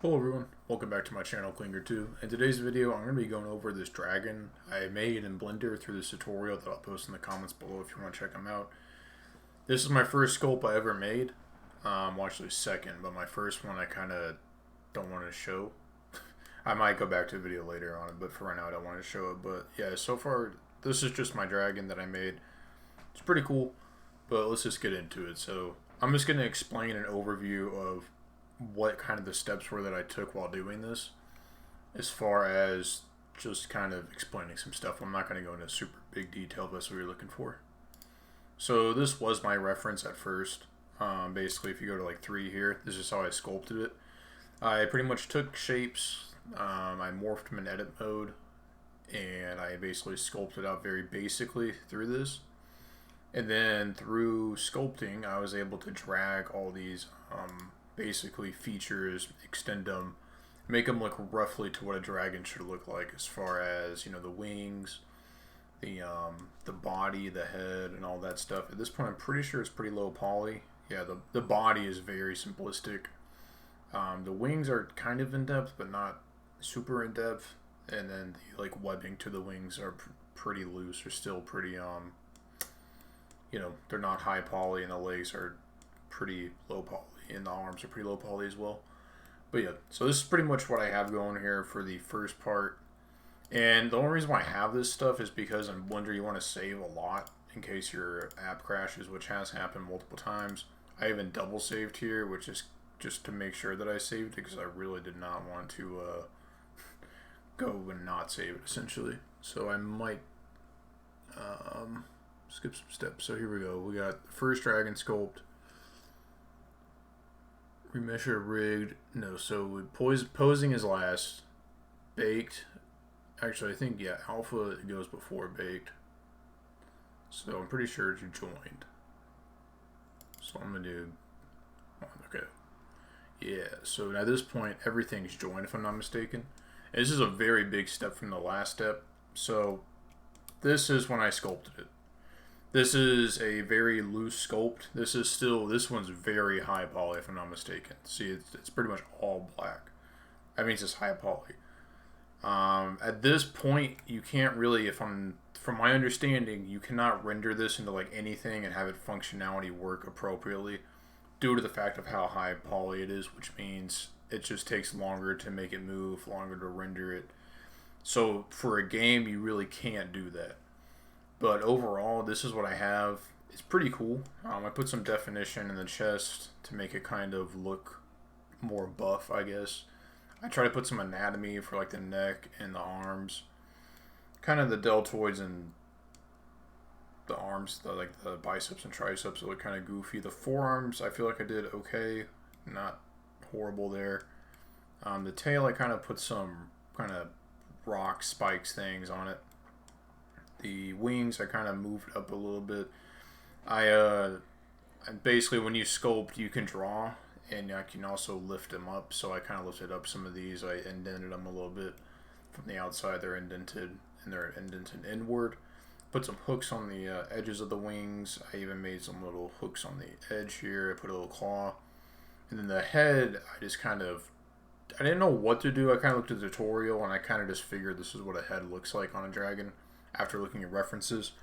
Hello everyone, welcome back to my channel Klinger2. In today's video I'm going to be going over this dragon I made in Blender through this tutorial that I'll post in the comments below if you want to check them out. This is my first sculpt I ever made, well actually second, but my first one I kind of don't want to show. I might go back to a video later on it, but for right now I don't want to show it. But yeah, so far this is just my dragon that I made. It's pretty cool, but let's just get into it. So I'm just going to explain an overview of what kind of the steps were that I took while doing this, as far as just kind of explaining some stuff. I'm not going to go into super big detail if that's what you're looking for. So this was my reference at first. Basically, if you go to like 3 here, this is how I sculpted it. I pretty much took shapes, I morphed them in edit mode, and I basically sculpted out very basically through this. And then through sculpting, I was able to drag all these basically features, extend them, make them look roughly to what a dragon should look like, as far as, you know, the wings, the body, the head, and all that stuff. At this point, I'm pretty sure it's pretty low poly. Yeah, the body is very simplistic. The wings are kind of in depth, but not super in depth. And then the like webbing to the wings are pretty loose. They're still pretty you know, they're not high poly, and the legs are pretty low poly, and the arms are pretty low poly as well. But yeah, so this is pretty much what I have going here for the first part. And the only reason why I have this stuff is because in Blender you want to save a lot in case your app crashes, which has happened multiple times. I even double saved here, which is just to make sure that I saved it, because I really did not want to go and not save it, essentially. So I might skip some steps. So here we go. We got the first dragon sculpt. Remeasure rigged. No, so posing is last. Baked. Actually, I think, yeah, alpha goes before baked. So I'm pretty sure it's joined. So I'm going to do... Okay. Yeah, so at this point, everything's joined, if I'm not mistaken. And this is a very big step from the last step. So this is when I sculpted it. This is a very loose sculpt. This one's very high poly, if I'm not mistaken. See, it's pretty much all black. That means it's high poly. At this point, you can't really, from my understanding, you cannot render this into like anything and have it functionality work appropriately due to the fact of how high poly it is, which means it just takes longer to make it move, longer to render it. So for a game, you really can't do that. But overall, this is what I have. It's pretty cool. I put some definition in the chest to make it kind of look more buff, I guess. I try to put some anatomy for like the neck and the arms. Kind of the deltoids and the arms, like the biceps and triceps look kind of goofy. The forearms, I feel like I did okay. Not horrible there. The tail, I kind of put some kind of rock spikes things on it. The wings, I kind of moved up a little bit. I basically, when you sculpt, you can draw, and I can also lift them up. So I kind of lifted up some of these. I indented them a little bit from the outside. They're indented, and they're indented inward. Put some hooks on the edges of the wings. I even made some little hooks on the edge here. I put a little claw. And then the head, I didn't know what to do. I kind of looked at the tutorial, and I kind of just figured this is what a head looks like on a dragon after looking at references.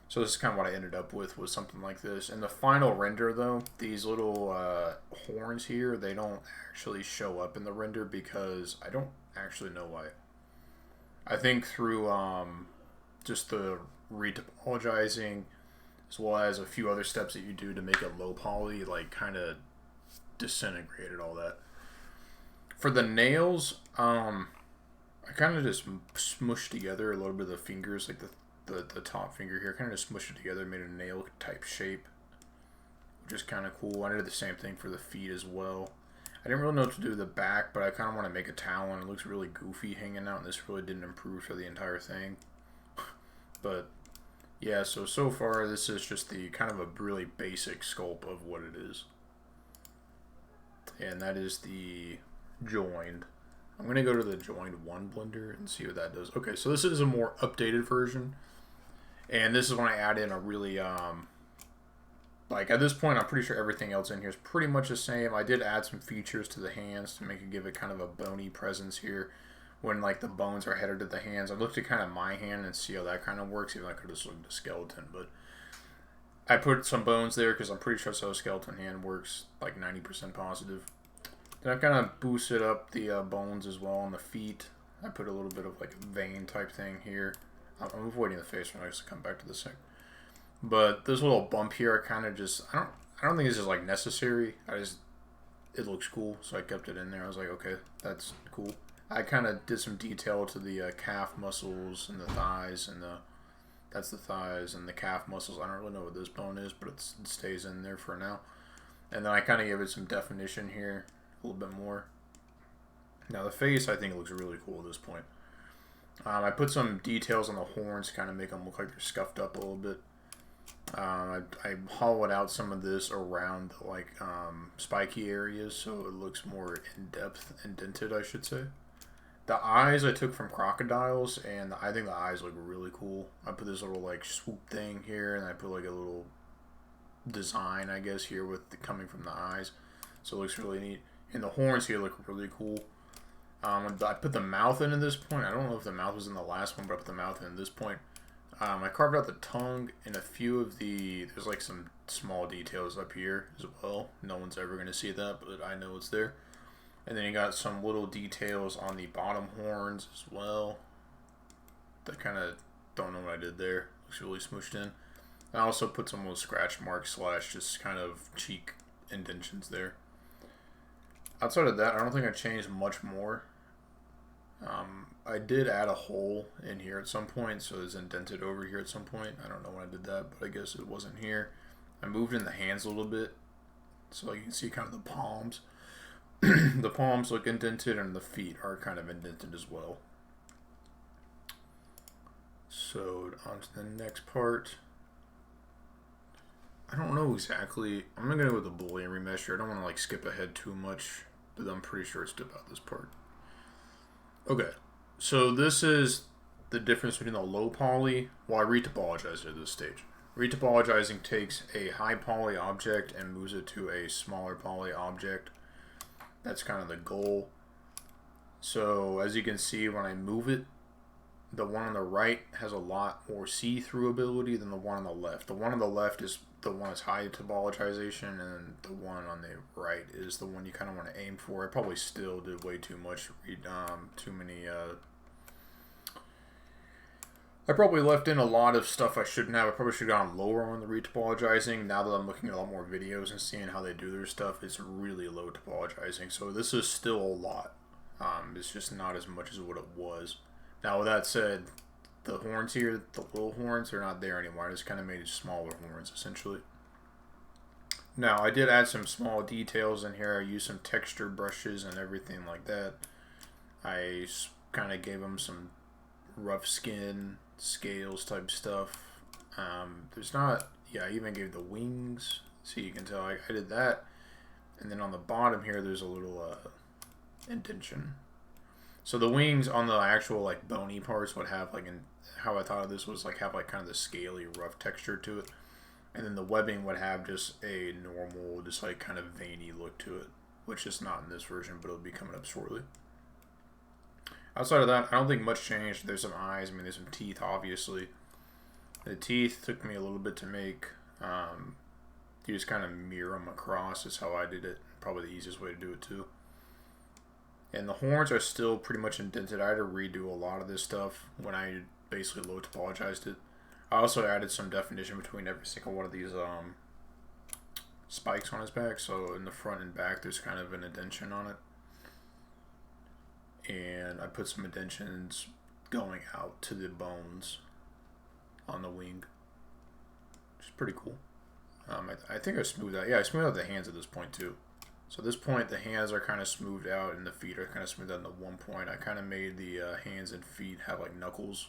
So this is kind of what I ended up with, was something like this. In the final render, though, these little horns here, they don't actually show up in the render because I don't actually know why. I think through just the retopologizing, as well as a few other steps that you do to make it low poly, like kind of disintegrated all that. For the nails, I kind of just smushed together a little bit of the fingers, like the top finger here. Kind of just smushed it together, made a nail type shape, which is kind of cool. I did the same thing for the feet as well. I didn't really know what to do with the back, but I kind of want to make a talon. It looks really goofy hanging out, and this really didn't improve for the entire thing. But yeah, so far this is just the kind of a really basic sculpt of what it is. And that is the joined. I'm going to go to the joined 1 Blender and see what that does. Okay, so this is a more updated version. And this is when I add in a really Like, at this point, I'm pretty sure everything else in here is pretty much the same. I did add some features to the hands to make it give it kind of a bony presence here when, like, the bones are headed to the hands. I looked at kind of my hand and see how that kind of works, even though I could just look at the skeleton. But I put some bones there because I'm pretty sure so a skeleton hand works like 90% positive. Then I kind of boosted up the bones as well on the feet. I put a little bit of like a vein type thing here. I'm avoiding the face when I just come back to the sec. But this little bump here, I kind of just I don't think this is like necessary. It looks cool, so I kept it in there. I was like, okay, that's cool. I kind of did some detail to the calf muscles and the thighs and that's the thighs and the calf muscles. I don't really know what this bone is, but it stays in there for now. And then I kind of gave it some definition here, a little bit more. Now the face, I think it looks really cool at this point. I put some details on the horns, kind of make them look like they're scuffed up a little bit. I hollowed out some of this around the like spiky areas, so it looks more in depth, indented, I should say. The eyes I took from crocodiles, and I think the eyes look really cool. I put this little like swoop thing here, and I put like a little design, I guess, here with coming from the eyes, so it looks really neat. And the horns here look really cool. I put the mouth in at this point. I don't know if the mouth was in the last one, but I put the mouth in at this point. I carved out the tongue and a few of there's like some small details up here as well. No one's ever going to see that, but I know it's there. And then you got some little details on the bottom horns as well. That kind of, don't know what I did there. Looks really smooshed in. I also put some little scratch marks / just kind of cheek indentions there. Outside of that, I don't think I changed much more. I did add a hole in here at some point, so it's indented over here at some point. I don't know when I did that, but I guess it wasn't here. I moved in the hands a little bit, so you can see kind of the palms. The palms look indented, and the feet are kind of indented as well. So, on to the next part. I don't know exactly. I'm going to go with the Boolean remesh here. I don't want to like skip ahead too much, but I'm pretty sure it's about this part. Okay, so this is the difference between the low poly. Well, I retopologized at this stage. Retopologizing takes a high poly object and moves it to a smaller poly object. That's kind of the goal. So as you can see, when I move it, the one on the right has a lot more see-through ability than the one on the left. The one on the left is the one that's high topologization, and the one on the right is the one you kind of want to aim for. I probably still did way too much, too many. I probably left in a lot of stuff I shouldn't have. I probably should have gone lower on the retopologizing. Now that I'm looking at a lot more videos and seeing how they do their stuff, it's really low topologizing. So this is still a lot. It's just not as much as what it was. Now, with that said, the horns here, the little horns, are not there anymore. I just kind of made smaller horns, essentially. Now, I did add some small details in here. I used some texture brushes and everything like that. I kind of gave them some rough skin, scales type stuff. There's not, yeah, I even gave the wings, so you can tell I did that. And then on the bottom here, there's a little indentation. So the wings on the actual like bony parts would have like, how I thought of this was like have like kind of the scaly rough texture to it, and then the webbing would have just a normal, just like kind of veiny look to it, which is not in this version, but it'll be coming up shortly. Outside of that, I don't think much changed. There's some eyes. I mean, there's some teeth, obviously. The teeth took me a little bit to make. You just kind of mirror them across is how I did it. Probably the easiest way to do it too. And the horns are still pretty much indented. I had to redo a lot of this stuff when I basically low topologized it. I also added some definition between every single one of these spikes on his back. So in the front and back, there's kind of an indentation on it. And I put some indentions going out to the bones on the wing, which is pretty cool. I think I smoothed out. Yeah, I smoothed out the hands at this point too. So at this point, the hands are kind of smoothed out, and the feet are kind of smoothed out. In the one point, I kind of made the hands and feet have like knuckles.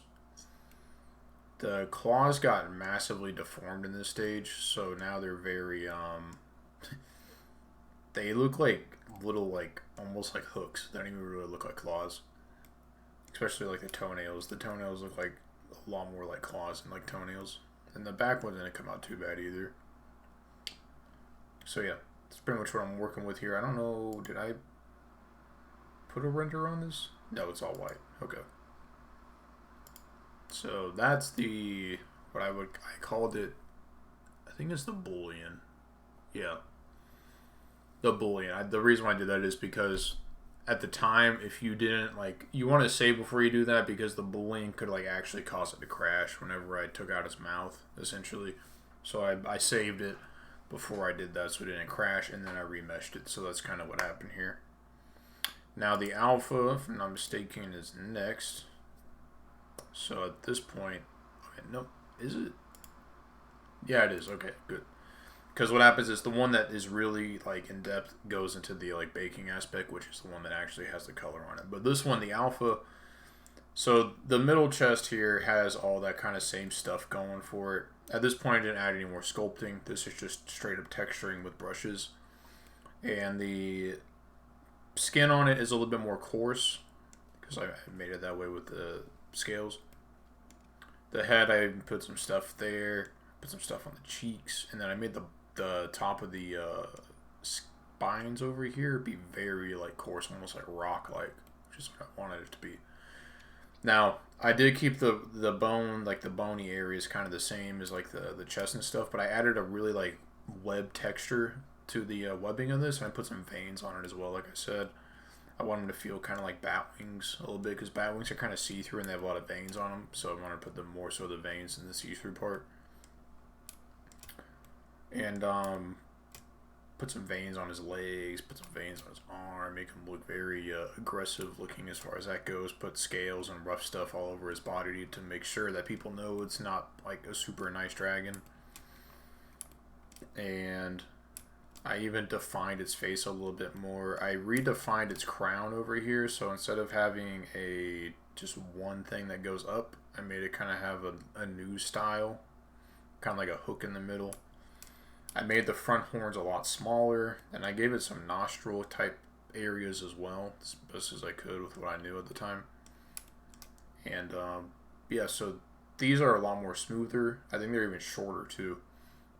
The claws got massively deformed in this stage, so now they're very they look like little, like almost like hooks. They don't even really look like claws. Especially like the toenails. The toenails look like a lot more like claws than like toenails. And the back one didn't come out too bad either. So yeah, that's pretty much what I'm working with here. I don't know, did I put a render on this? No, it's all white. Okay. So that's the, I called it, I think it's the Boolean. Yeah. The Boolean. The reason why I did that is because at the time, if you didn't, like, you want to save before you do that because the Boolean could, like, actually cause it to crash whenever I took out its mouth, essentially. So I saved it before I did that so it didn't crash, and then I remeshed it. So that's kind of what happened here. Now the alpha, if I'm not mistaken, is next. So at this point, okay, no, is it? Yeah, it is. Okay, good. Because what happens is the one that is really like in depth goes into the like baking aspect, which is the one that actually has the color on it. But this one, the alpha, so the middle chest here has all that kind of same stuff going for it. At this point, I didn't add any more sculpting. This is just straight up texturing with brushes. And the skin on it is a little bit more coarse because I made it that way with the scales. The head, I put some stuff there, put some stuff on the cheeks, and then I made the top of the spines over here be very like coarse, almost like rock like, which is what I wanted it to be. Now I did keep the bone, like the bony areas, kind of the same as like the chest and stuff, but I added a really like web texture to the webbing of this, and I put some veins on it as well. Like I said, I want them to feel kind of like bat wings a little bit because bat wings are kind of see-through and they have a lot of veins on them, so I want to put them more so the veins in the see-through part. And put some veins on his legs, put some veins on his arm, make him look very aggressive looking as far as that goes. Put scales and rough stuff all over his body to make sure that people know it's not like a super nice dragon. And I even defined its face a little bit more. I redefined its crown over here, so instead of having a just one thing that goes up, I made it kind of have a new style, kind of like a hook in the middle. I made the front horns a lot smaller, and I gave it some nostril type areas as well, as best as I could with what I knew at the time. And yeah, so these are a lot more smoother. I think they're even shorter too,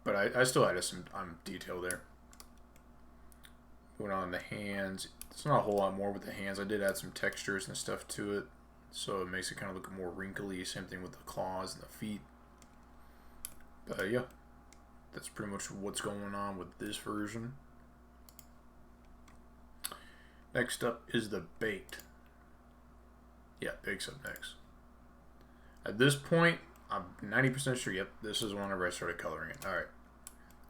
but I still added some detail there. Going on the hands, it's not a whole lot more with the hands. I did add some textures and stuff to it, so it makes it kind of look more wrinkly. Same thing with the claws and the feet. But yeah, that's pretty much what's going on with this version. Next up is the baked. Yeah, bake's up next. At this point, I'm 90% sure, yep, this is whenever I started coloring it. Alright,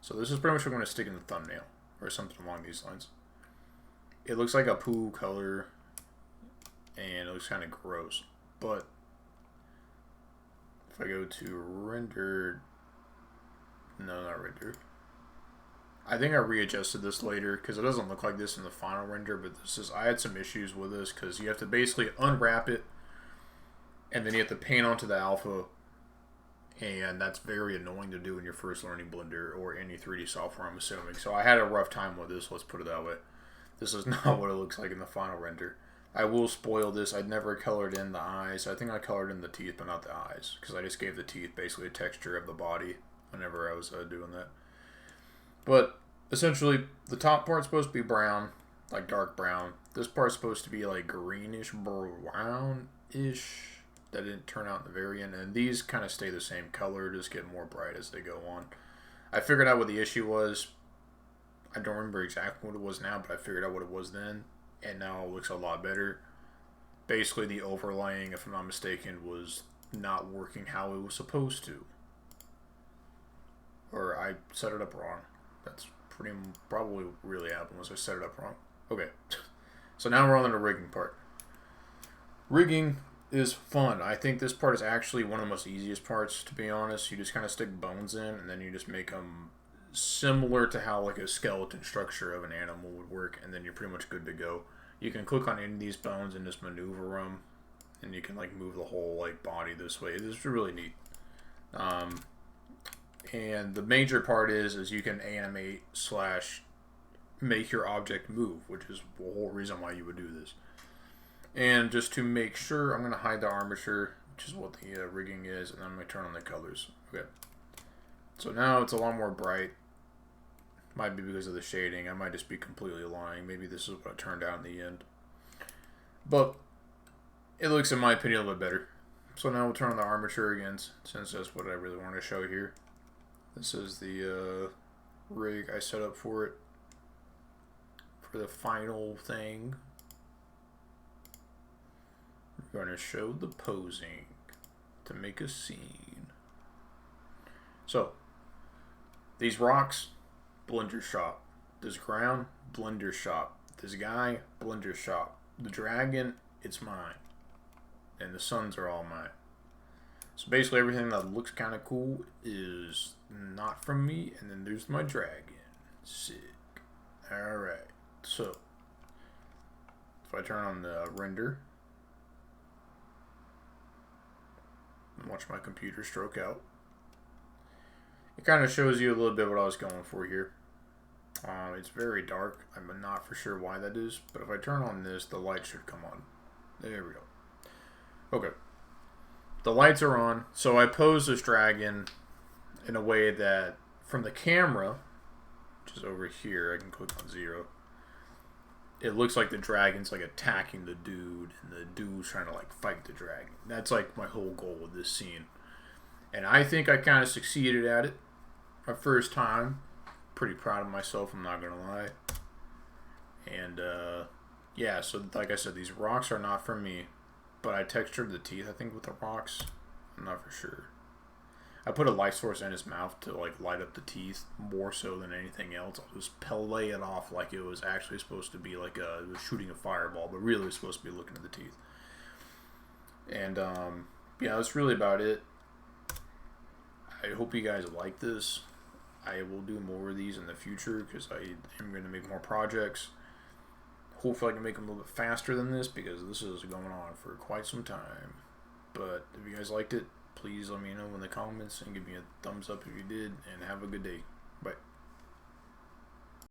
so this is pretty much what I'm going to stick in the thumbnail, or something along these lines. It looks like a poo color, and it looks kind of gross, but if I go to rendered, no, not rendered. I think I readjusted this later because it doesn't look like this in the final render, but this is, I had some issues with this because you have to basically unwrap it and then you have to paint onto the alpha, and that's very annoying to do when you're first learning Blender or any 3D software, I'm assuming. So I had a rough time with this, let's put it that way. This is not what it looks like in the final render. I will spoil this. I'd never colored in the eyes. I think I colored in the teeth, but not the eyes, because I just gave the teeth basically a texture of the body whenever I was doing that. But essentially, the top part's supposed to be brown, like dark brown. This part's supposed to be like greenish brown-ish. That didn't turn out in the very end. And these kind of stay the same color, just get more bright as they go on. I figured out what the issue was. I don't remember exactly what it was now, but I figured out what it was then. And now it looks a lot better. Basically, the overlaying, if I'm not mistaken, was not working how it was supposed to. Or I set it up wrong. That's probably really happened, was I set it up wrong. Okay. So now we're on the rigging part. Rigging is fun. I think this part is actually one of the most easiest parts, to be honest. You just kind of stick bones in, and then you just make them similar to how like a skeleton structure of an animal would work, and then you're pretty much good to go. You can click on any of these bones and just maneuver them, and you can like move the whole like body this way. It's really neat. And the major part is you can animate / make your object move, which is the whole reason why you would do this. And just to make sure, I'm going to hide the armature, which is what the rigging is, and then I'm going to turn on the colors. Okay. So now it's a lot more bright, Might be because of the shading. I might just be completely lying. Maybe this is what it turned out in the end. But it looks, in my opinion, a little bit better. So now we'll turn on the armature again, since that's what I really want to show here. This is the rig I set up for it. For the final thing. We're going to show the posing to make a scene. So, these rocks, blender shop. This ground, blender shop. This guy, blender shop. The dragon, it's mine. And the suns are all mine. So basically everything that looks kind of cool is not from me. And then there's my dragon. Sick. Alright. So, if I turn on the render and watch my computer stroke out, it kind of shows you a little bit what I was going for here. It's very dark. I'm not for sure why that is, but if I turn on this, the light should come on. There we go. Okay. The lights are on, so I pose this dragon in a way that from the camera, which is over here, I can click on 0. It looks like the dragon's like attacking the dude, and the dude's trying to like fight the dragon. That's like my whole goal with this scene. And I think I kind of succeeded at it. My first time. Pretty proud of myself, I'm not gonna lie. And yeah, so like I said, these rocks are not from me, but I textured the teeth, I think, with the rocks. I'm not for sure. I put a light source in his mouth to like light up the teeth more so than anything else. I'll just play it off like it was actually supposed to be like it was shooting a fireball, but really it was supposed to be looking at the teeth. And yeah, that's really about it. I hope you guys like this. I will do more of these in the future because I am going to make more projects. Hopefully I can make them a little bit faster than this because this is going on for quite some time. But if you guys liked it, please let me know in the comments and give me a thumbs up if you did, and have a good day. Bye.